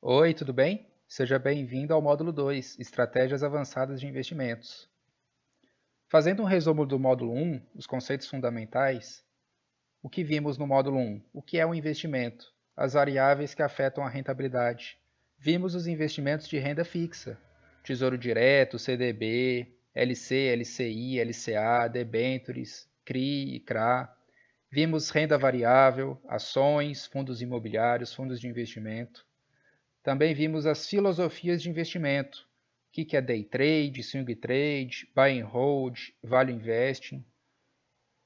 Oi, tudo bem? Seja bem-vindo ao módulo 2, Estratégias Avançadas de Investimentos. Fazendo um resumo do módulo 1, os conceitos fundamentais, o que vimos no módulo 1? O que é um investimento? As variáveis que afetam a rentabilidade. Vimos os investimentos de renda fixa, Tesouro Direto, CDB, LC, LCI, LCA, debêntures, CRI e CRA. Vimos renda variável, ações, fundos imobiliários, fundos de investimento. Também vimos as filosofias de investimento, o que é day trade, swing trade, buy and hold, value investing,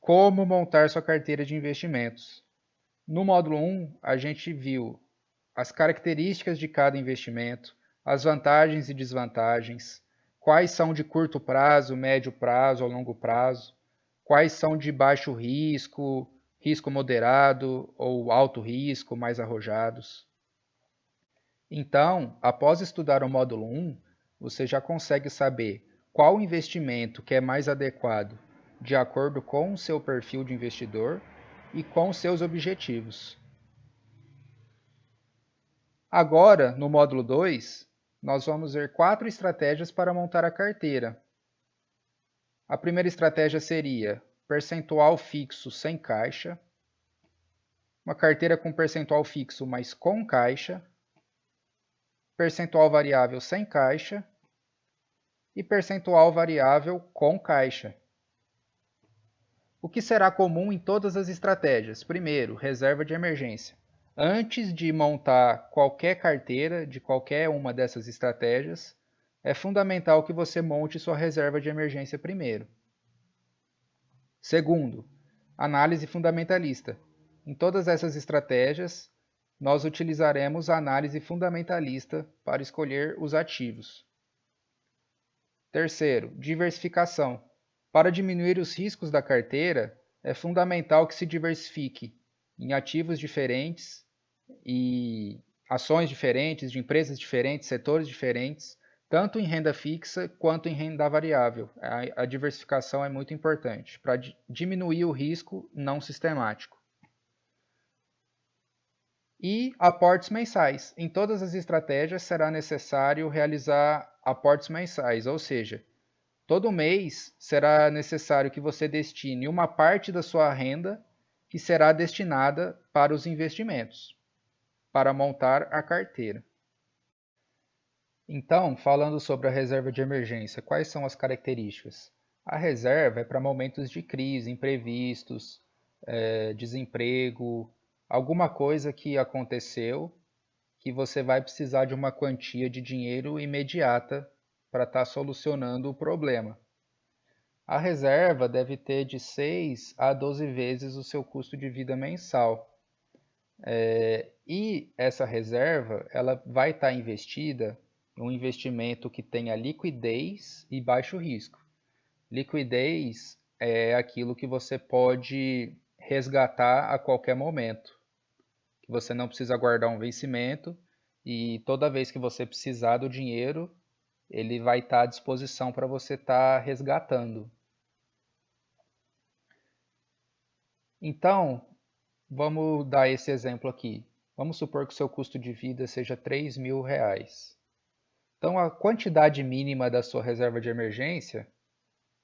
como montar sua carteira de investimentos. No módulo 1, a gente viu as características de cada investimento, as vantagens e desvantagens, quais são de curto prazo, médio prazo ou longo prazo, quais são de baixo risco, risco moderado ou alto risco, mais arrojados. Então, após estudar o módulo 1, você já consegue saber qual investimento que é mais adequado de acordo com o seu perfil de investidor e com os seus objetivos. Agora, no módulo 2, nós vamos ver 4 estratégias para montar a carteira. A primeira estratégia seria percentual fixo sem caixa, uma carteira com percentual fixo, mas com caixa, percentual variável sem caixa e percentual variável com caixa. O que será comum em todas as estratégias? Primeiro, reserva de emergência. Antes de montar qualquer carteira de qualquer uma dessas estratégias, é fundamental que você monte sua reserva de emergência primeiro. Segundo, análise fundamentalista. Em todas essas estratégias, nós utilizaremos a análise fundamentalista para escolher os ativos. Terceiro, diversificação. Para diminuir os riscos da carteira, é fundamental que se diversifique em ativos diferentes e ações diferentes, de empresas diferentes, setores diferentes, tanto em renda fixa quanto em renda variável. A diversificação é muito importante para diminuir o risco não sistemático. E aportes mensais. Em todas as estratégias será necessário realizar aportes mensais, ou seja, todo mês será necessário que você destine uma parte da sua renda que será destinada para os investimentos, para montar a carteira. Então, falando sobre a reserva de emergência, quais são as características? A reserva é para momentos de crise, imprevistos, desemprego, alguma coisa que aconteceu que você vai precisar de uma quantia de dinheiro imediata para estar solucionando o problema. A reserva deve ter de 6 a 12 vezes o seu custo de vida mensal. E essa reserva ela vai estar investida em um investimento que tenha liquidez e baixo risco. Liquidez é aquilo que você pode resgatar a qualquer momento, que você não precisa guardar um vencimento e toda vez que você precisar do dinheiro, ele vai estar à disposição para você estar resgatando. Então, vamos dar esse exemplo aqui. Vamos supor que o seu custo de vida seja R$ 3.000. Então, a quantidade mínima da sua reserva de emergência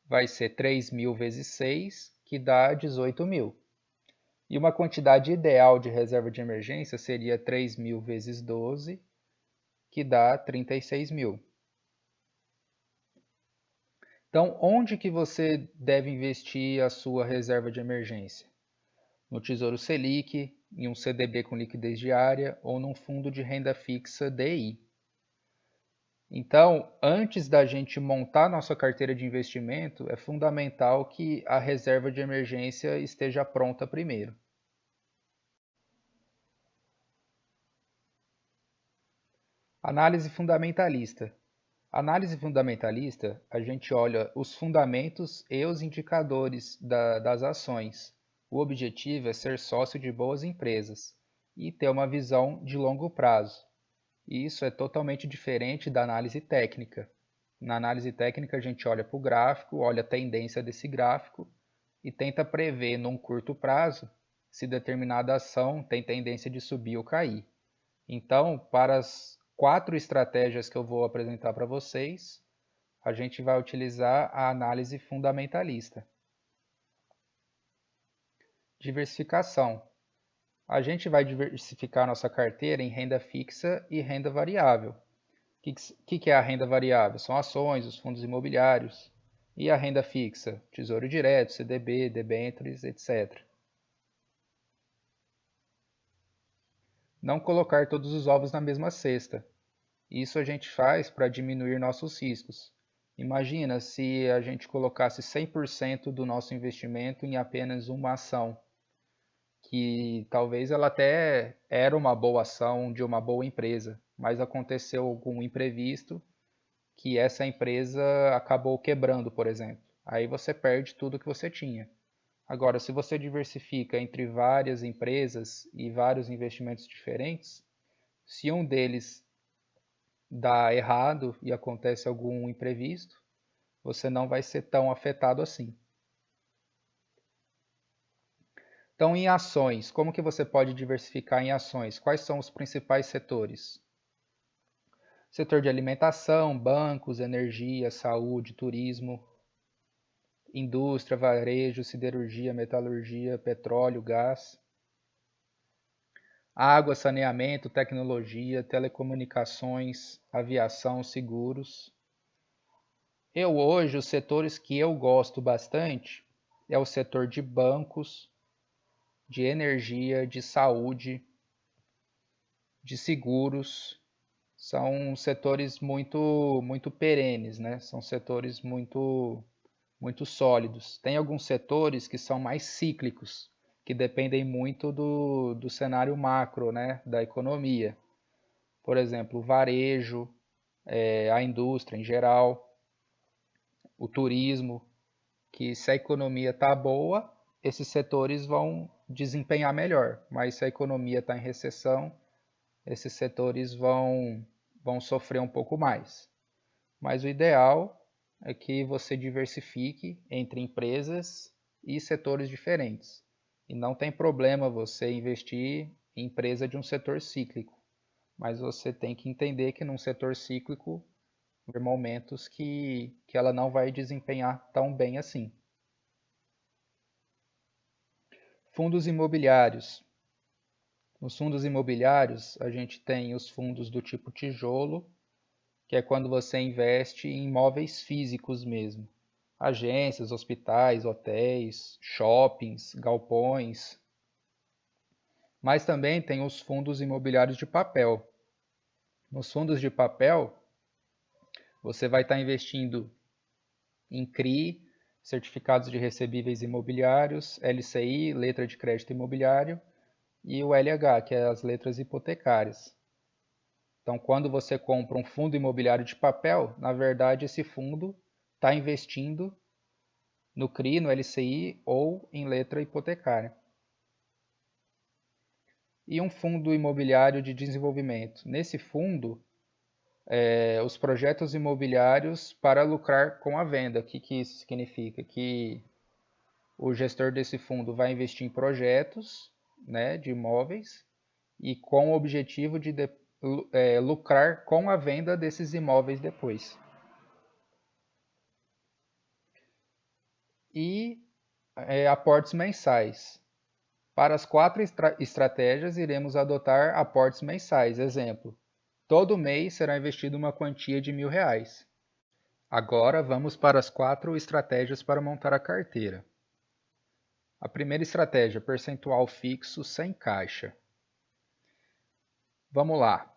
vai ser 3.000 vezes 6, que dá 18.000. E uma quantidade ideal de reserva de emergência seria 3.000 vezes 12, que dá 36.000. Então, onde que você deve investir a sua reserva de emergência? No Tesouro Selic, em um CDB com liquidez diária ou num fundo de renda fixa DI. Então, antes da gente montar nossa carteira de investimento, é fundamental que a reserva de emergência esteja pronta primeiro. Análise fundamentalista. Análise fundamentalista, a gente olha os fundamentos e os indicadores das ações. O objetivo é ser sócio de boas empresas e ter uma visão de longo prazo. E isso é totalmente diferente da análise técnica. Na análise técnica, a gente olha para o gráfico, olha a tendência desse gráfico e tenta prever, num curto prazo, se determinada ação tem tendência de subir ou cair. Então, para 4 estratégias que eu vou apresentar para vocês, a gente vai utilizar a análise fundamentalista. Diversificação. A gente vai diversificar nossa carteira em renda fixa e renda variável. O que é a renda variável? São ações, os fundos imobiliários. E a renda fixa? Tesouro Direto, CDB, debêntures, etc. Não colocar todos os ovos na mesma cesta. Isso a gente faz para diminuir nossos riscos. Imagina se a gente colocasse 100% do nosso investimento em apenas uma ação, que talvez ela até era uma boa ação de uma boa empresa, mas aconteceu algum imprevisto que essa empresa acabou quebrando, por exemplo. Aí você perde tudo que você tinha. Agora, se você diversifica entre várias empresas e vários investimentos diferentes, se um deles dá errado e acontece algum imprevisto, você não vai ser tão afetado assim. Então, em ações, como que você pode diversificar em ações? Quais são os principais setores? Setor de alimentação, bancos, energia, saúde, turismo, indústria, varejo, siderurgia, metalurgia, petróleo, gás, água, saneamento, tecnologia, telecomunicações, aviação, seguros. Hoje, os setores que eu gosto bastante é o setor de bancos, de energia, de saúde, de seguros. São setores muito perenes, né? São setores muito sólidos. Tem alguns setores que são mais cíclicos, que dependem muito do cenário macro, né? Da economia. Por exemplo, o varejo, a indústria em geral, o turismo, que se a economia está boa, esses setores vão desempenhar melhor, mas se a economia está em recessão, esses setores vão sofrer um pouco mais. Mas o ideal é que você diversifique entre empresas e setores diferentes. E não tem problema você investir em empresa de um setor cíclico, mas você tem que entender que num setor cíclico vai haver momentos que ela não vai desempenhar tão bem assim. Fundos imobiliários. Nos fundos imobiliários, a gente tem os fundos do tipo tijolo, que é quando você investe em imóveis físicos mesmo. Agências, hospitais, hotéis, shoppings, galpões. Mas também tem os fundos imobiliários de papel. Nos fundos de papel, você vai estar investindo em CRI, certificados de recebíveis imobiliários, LCI, letra de crédito imobiliário, e o LH, que é as letras hipotecárias. Então, quando você compra um fundo imobiliário de papel, na verdade esse fundo está investindo no CRI, no LCI ou em letra hipotecária. E um fundo imobiliário de desenvolvimento. Nesse fundo, os projetos imobiliários para lucrar com a venda. O que isso significa? Que o gestor desse fundo vai investir em projetos, né, de imóveis e com o objetivo de lucrar com a venda desses imóveis depois. E aportes mensais. Para as 4 estratégias, iremos adotar aportes mensais. Exemplo, todo mês será investido uma quantia de R$ 1.000. Agora vamos para as 4 estratégias para montar a carteira. A primeira estratégia, percentual fixo sem caixa. Vamos lá.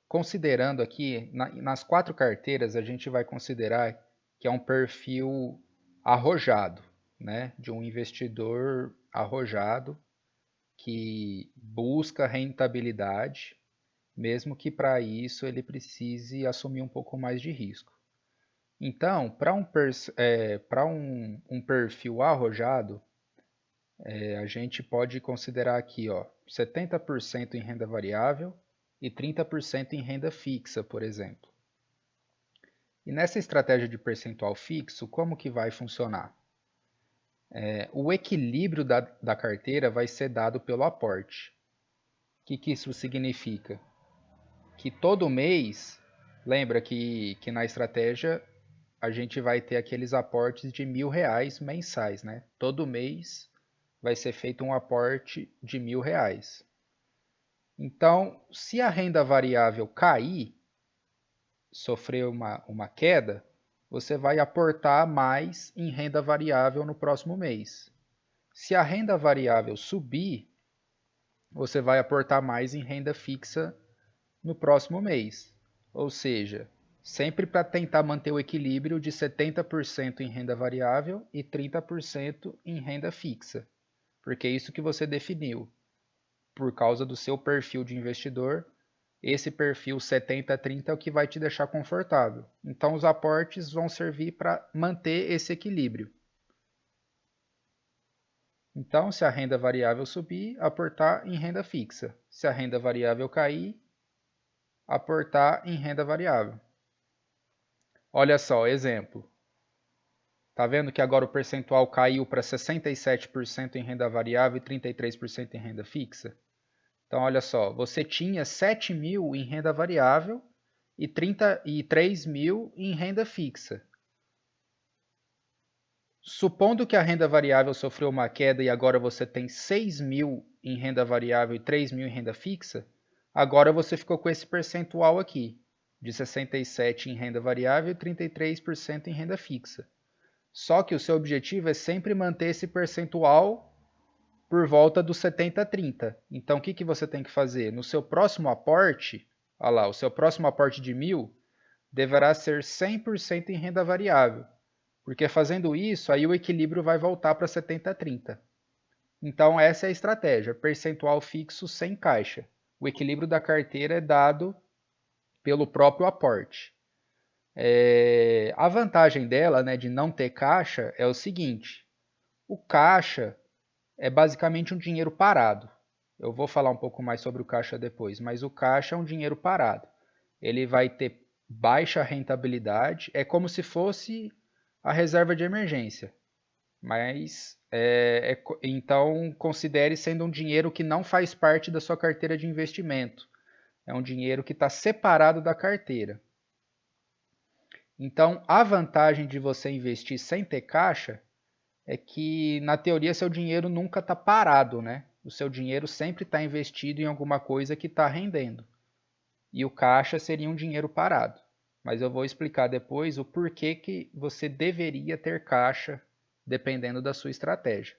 Considerando aqui, nas 4 carteiras, a gente vai considerar que é um perfil arrojado, né? De um investidor arrojado que busca rentabilidade, mesmo que para isso ele precise assumir um pouco mais de risco. Então, para um perfil arrojado, a gente pode considerar aqui 70% em renda variável e 30% em renda fixa, por exemplo. E nessa estratégia de percentual fixo, como que vai funcionar? O equilíbrio da carteira vai ser dado pelo aporte. O que isso significa? que todo mês, lembra que na estratégia a gente vai ter aqueles aportes de R$ 1.000 mensais, né? Todo mês vai ser feito um aporte de R$ 1.000. Então, se a renda variável cair, sofrer uma queda, você vai aportar mais em renda variável no próximo mês. Se a renda variável subir, você vai aportar mais em renda fixa no próximo mês. Ou seja, sempre para tentar manter o equilíbrio de 70% em renda variável e 30% em renda fixa. Porque é isso que você definiu. Por causa do seu perfil de investidor, esse perfil 70-30 é o que vai te deixar confortável. Então, os aportes vão servir para manter esse equilíbrio. Então, se a renda variável subir, aportar em renda fixa. Se a renda variável cair, aportar em renda variável. Olha só, exemplo. Tá vendo que agora o percentual caiu para 67% em renda variável e 33% em renda fixa? Então, olha só, você tinha 7.000 em renda variável e 33.000 em renda fixa. Supondo que a renda variável sofreu uma queda e agora você tem 6.000 em renda variável e 3.000 em renda fixa, agora você ficou com esse percentual aqui, de 67% em renda variável e 33% em renda fixa. Só que o seu objetivo é sempre manter esse percentual por volta do 70-30. Então, o que você tem que fazer? No seu próximo aporte, olha lá, o seu próximo aporte de 1.000 deverá ser 100% em renda variável. Porque fazendo isso, aí o equilíbrio vai voltar para 70-30. Então, essa é a estratégia, percentual fixo sem caixa. O equilíbrio da carteira é dado pelo próprio aporte. A vantagem dela, né, de não ter caixa, é o seguinte: o caixa é basicamente um dinheiro parado. Eu vou falar um pouco mais sobre o caixa depois, mas o caixa é um dinheiro parado. Ele vai ter baixa rentabilidade, é como se fosse a reserva de emergência. Mas então considere sendo um dinheiro que não faz parte da sua carteira de investimento. É um dinheiro que está separado da carteira. Então, a vantagem de você investir sem ter caixa é que, na teoria, seu dinheiro nunca está parado, né? O seu dinheiro sempre está investido em alguma coisa que está rendendo. E o caixa seria um dinheiro parado. Mas eu vou explicar depois o porquê que você deveria ter caixa, dependendo da sua estratégia.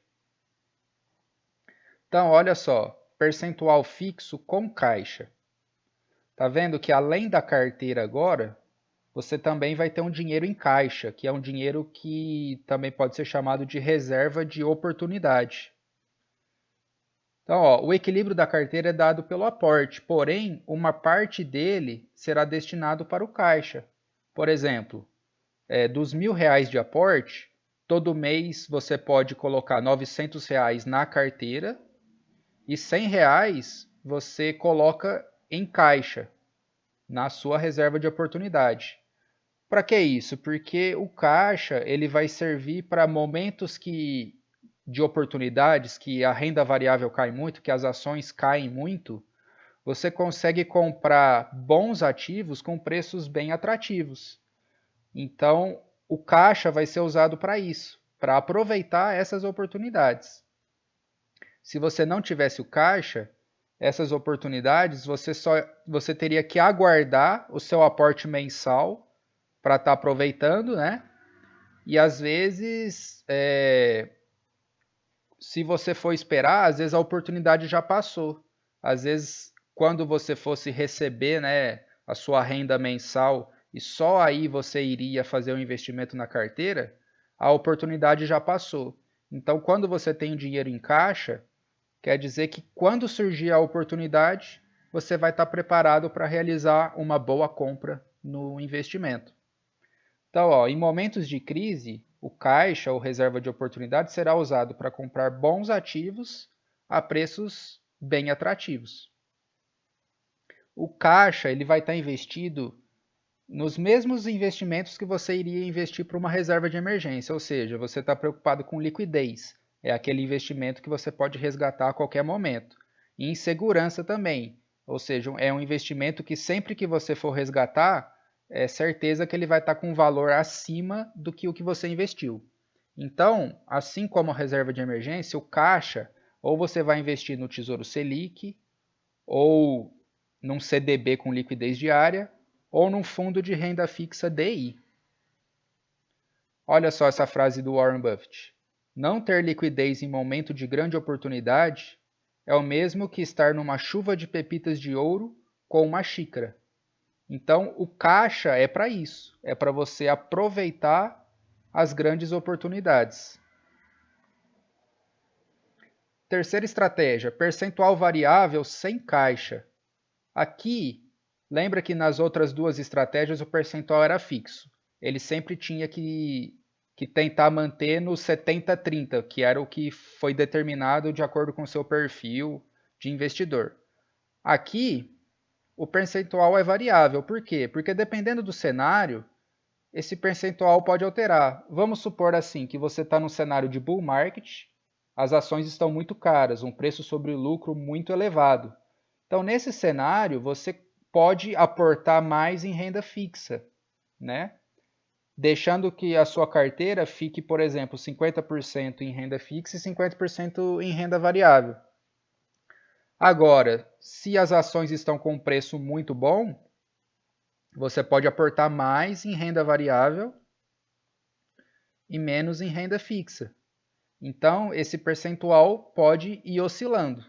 Então, olha só, percentual fixo com caixa. Tá vendo que além da carteira agora, você também vai ter um dinheiro em caixa, que é um dinheiro que também pode ser chamado de reserva de oportunidade. Então, ó, o equilíbrio da carteira é dado pelo aporte, porém, uma parte dele será destinado para o caixa. Por exemplo, dos R$ 1.000 de aporte, todo mês você pode colocar R$ 900 na carteira e R$ 100 você coloca em caixa, na sua reserva de oportunidade. Para que isso? Porque o caixa ele vai servir para momentos de oportunidades, que a renda variável cai muito, que as ações caem muito, você consegue comprar bons ativos com preços bem atrativos. Então, o caixa vai ser usado para isso, para aproveitar essas oportunidades. Se você não tivesse o caixa, essas oportunidades você teria que aguardar o seu aporte mensal para estar aproveitando, né? E às vezes, se você for esperar, às vezes a oportunidade já passou. Às vezes, quando você fosse receber, né, a sua renda mensal e só aí você iria fazer um investimento na carteira, a oportunidade já passou. Então, quando você tem o dinheiro em caixa, quer dizer que quando surgir a oportunidade, você vai estar preparado para realizar uma boa compra no investimento. Então, ó, em momentos de crise, o caixa ou reserva de oportunidade será usado para comprar bons ativos a preços bem atrativos. O caixa ele vai estar investido nos mesmos investimentos que você iria investir para uma reserva de emergência, ou seja, você está preocupado com liquidez. É aquele investimento que você pode resgatar a qualquer momento. E em segurança também. Ou seja, é um investimento que sempre que você for resgatar, é certeza que ele vai estar com um valor acima do que o que você investiu. Então, assim como a reserva de emergência, o caixa, ou você vai investir no Tesouro Selic, ou num CDB com liquidez diária, ou num fundo de renda fixa DI. Olha só essa frase do Warren Buffett. Não ter liquidez em momento de grande oportunidade é o mesmo que estar numa chuva de pepitas de ouro com uma xícara. Então, o caixa é para isso, é para você aproveitar as grandes oportunidades. Terceira estratégia, percentual variável sem caixa. Aqui, lembra que nas outras duas estratégias o percentual era fixo. Ele sempre tinha que tentar manter no 70-30, que era o que foi determinado de acordo com o seu perfil de investidor. Aqui, o percentual é variável. Por quê? Porque dependendo do cenário, esse percentual pode alterar. Vamos supor assim que você está num cenário de bull market, as ações estão muito caras, um preço sobre lucro muito elevado. Então, nesse cenário, você pode aportar mais em renda fixa, né? Deixando que a sua carteira fique, por exemplo, 50% em renda fixa e 50% em renda variável. Agora, se as ações estão com um preço muito bom, você pode aportar mais em renda variável e menos em renda fixa. Então, esse percentual pode ir oscilando.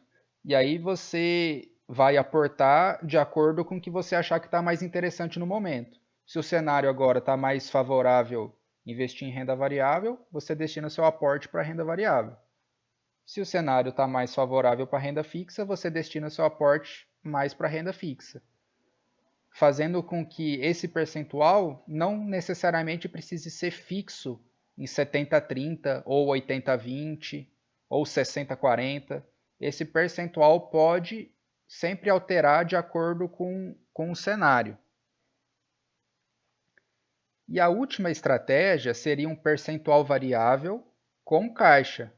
E aí você vai aportar de acordo com o que você achar que está mais interessante no momento. Se o cenário agora está mais favorável investir em renda variável, você destina seu aporte para renda variável. Se o cenário está mais favorável para renda fixa, você destina seu aporte mais para renda fixa. Fazendo com que esse percentual não necessariamente precise ser fixo em 70-30 ou 80-20 ou 60-40. Esse percentual pode sempre alterar de acordo com o cenário. E a última estratégia seria um percentual variável com caixa.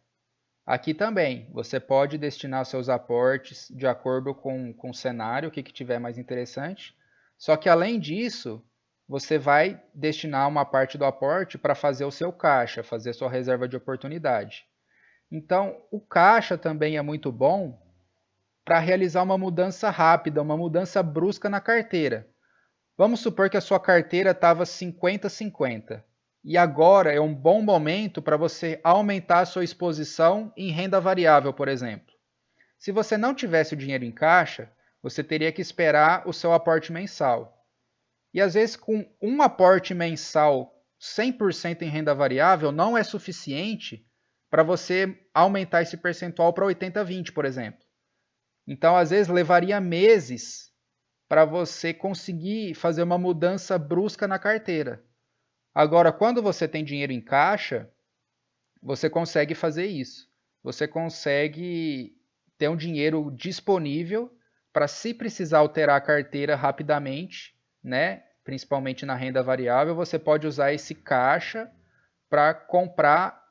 Aqui também, você pode destinar seus aportes de acordo com o cenário, o que tiver mais interessante. Só que, além disso, você vai destinar uma parte do aporte para fazer o seu caixa, fazer sua reserva de oportunidade. Então, o caixa também é muito bom para realizar uma mudança rápida, uma mudança brusca na carteira. Vamos supor que a sua carteira estava 50-50. E agora é um bom momento para você aumentar a sua exposição em renda variável, por exemplo. Se você não tivesse o dinheiro em caixa, você teria que esperar o seu aporte mensal. E às vezes com um aporte mensal 100% em renda variável não é suficiente para você aumentar esse percentual para 80-20, por exemplo. Então, às vezes, levaria meses para você conseguir fazer uma mudança brusca na carteira. Agora, quando você tem dinheiro em caixa, você consegue fazer isso. Você consegue ter um dinheiro disponível para, se precisar alterar a carteira rapidamente, né? Principalmente na renda variável, você pode usar esse caixa para comprar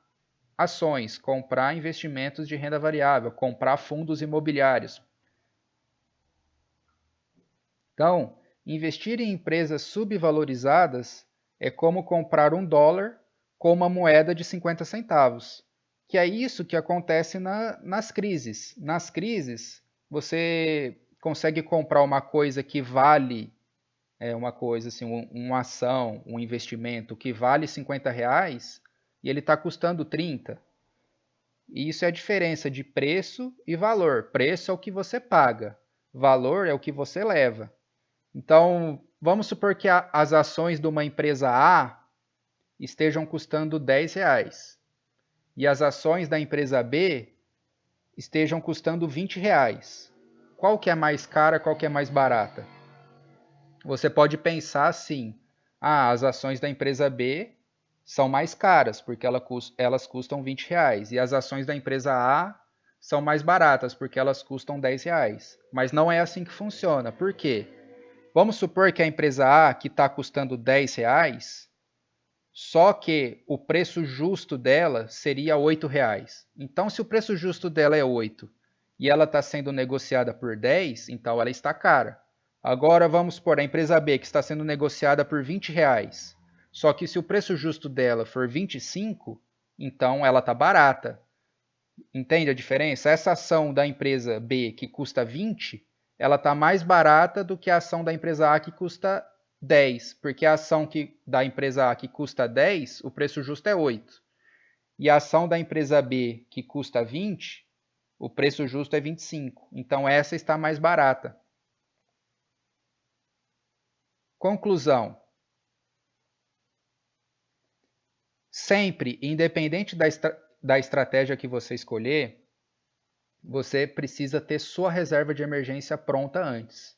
ações, comprar investimentos de renda variável, comprar fundos imobiliários. Então, investir em empresas subvalorizadas é como comprar $1 com uma moeda de 50 centavos, que é isso que acontece nas crises. Nas crises, você consegue comprar uma coisa que vale, uma coisa assim, uma ação, um investimento que vale R$ 50 e ele está custando 30. E isso é a diferença de preço e valor. Preço é o que você paga, valor é o que você leva. Então, vamos supor que as ações de uma empresa A estejam custando R$ 10 e as ações da empresa B estejam custando R$ 20. Qual que é mais cara, qual que é mais barata? Você pode pensar assim, as ações da empresa B são mais caras, porque elas custam R$ 20, e as ações da empresa A são mais baratas, porque elas custam R$ 10. Mas não é assim que funciona. Por quê? Vamos supor que a empresa A, que está custando R$ 10, só que o preço justo dela seria R$ 8. Então, se o preço justo dela é 8 e ela está sendo negociada por 10, então ela está cara. Agora vamos supor a empresa B que está sendo negociada por R$20. Só que se o preço justo dela for 25, então ela está barata. Entende a diferença? Essa ação da empresa B que custa 20, ela está mais barata do que a ação da empresa A que custa 10, porque a ação da empresa A que custa 10, o preço justo é 8. E a ação da empresa B que custa 20, o preço justo é 25. Então essa está mais barata. Conclusão. Sempre, independente da estratégia que você escolher, você precisa ter sua reserva de emergência pronta antes.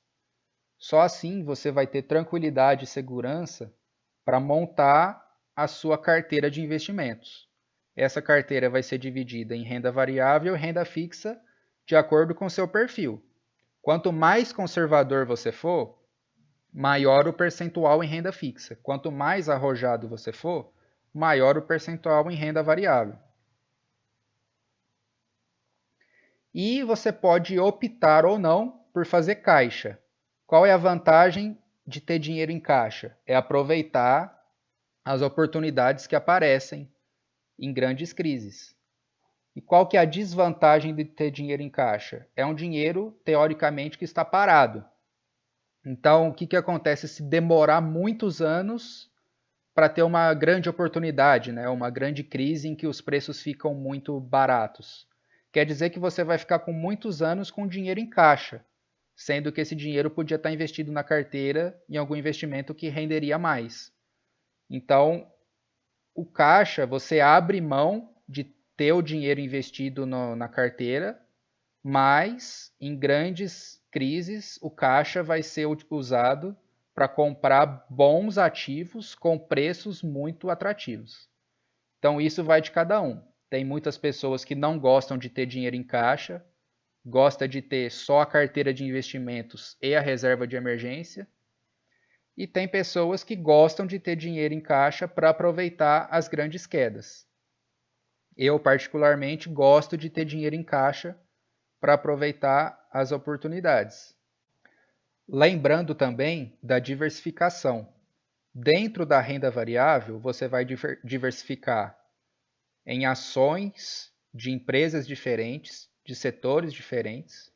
Só assim você vai ter tranquilidade e segurança para montar a sua carteira de investimentos. Essa carteira vai ser dividida em renda variável e renda fixa de acordo com seu perfil. Quanto mais conservador você for, maior o percentual em renda fixa. Quanto mais arrojado você for, maior o percentual em renda variável. E você pode optar ou não por fazer caixa. Qual é a vantagem de ter dinheiro em caixa? É aproveitar as oportunidades que aparecem em grandes crises. E qual que é a desvantagem de ter dinheiro em caixa? É um dinheiro, teoricamente, que está parado. Então, o que acontece se demorar muitos anos para ter uma grande oportunidade, né? Uma grande crise em que os preços ficam muito baratos? Quer dizer que você vai ficar com muitos anos com dinheiro em caixa, sendo que esse dinheiro podia estar investido na carteira em algum investimento que renderia mais. Então, o caixa, você abre mão de ter o dinheiro investido na carteira, mas em grandes crises o caixa vai ser usado para comprar bons ativos com preços muito atrativos. Então isso vai de cada um. Tem muitas pessoas que não gostam de ter dinheiro em caixa, gosta de ter só a carteira de investimentos e a reserva de emergência. E tem pessoas que gostam de ter dinheiro em caixa para aproveitar as grandes quedas. Eu, particularmente, gosto de ter dinheiro em caixa para aproveitar as oportunidades. Lembrando também da diversificação. Dentro da renda variável, você vai diversificar em ações de empresas diferentes, de setores diferentes,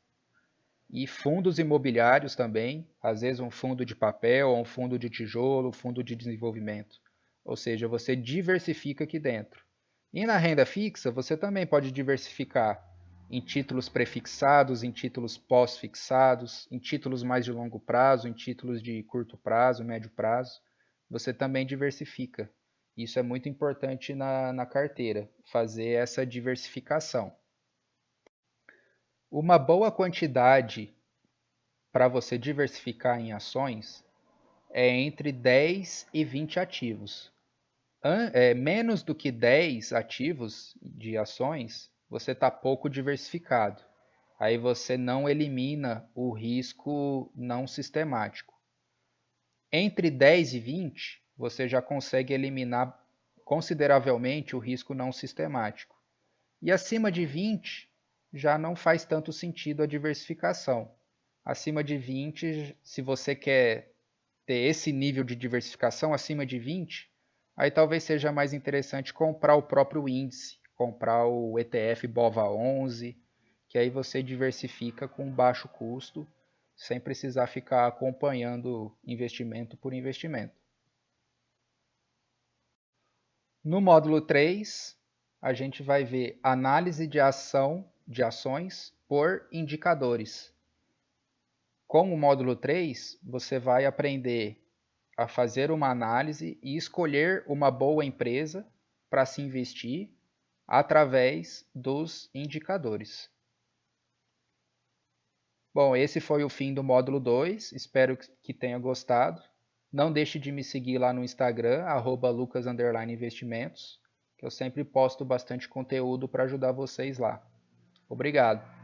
e fundos imobiliários também, às vezes um fundo de papel, ou um fundo de tijolo, um fundo de desenvolvimento. Ou seja, você diversifica aqui dentro. E na renda fixa, você também pode diversificar em títulos prefixados, em títulos pós-fixados, em títulos mais de longo prazo, em títulos de curto prazo, médio prazo. Você também diversifica. Isso é muito importante na carteira, fazer essa diversificação. Uma boa quantidade para você diversificar em ações é entre 10 e 20 ativos. Menos do que 10 ativos de ações, você está pouco diversificado. Aí você não elimina o risco não sistemático. Entre 10 e 20, você já consegue eliminar consideravelmente o risco não sistemático. E acima de 20, já não faz tanto sentido a diversificação. Acima de 20, se você quer ter esse nível de diversificação acima de 20, aí talvez seja mais interessante comprar o próprio índice, comprar o ETF BOVA11, que aí você diversifica com baixo custo, sem precisar ficar acompanhando investimento por investimento. No módulo 3, a gente vai ver análise de ação de ações por indicadores. Com o módulo 3, você vai aprender a fazer uma análise e escolher uma boa empresa para se investir através dos indicadores. Bom, esse foi o fim do módulo 2, espero que tenha gostado. Não deixe de me seguir lá no Instagram, @lucas_investimentos, que eu sempre posto bastante conteúdo para ajudar vocês lá. Obrigado!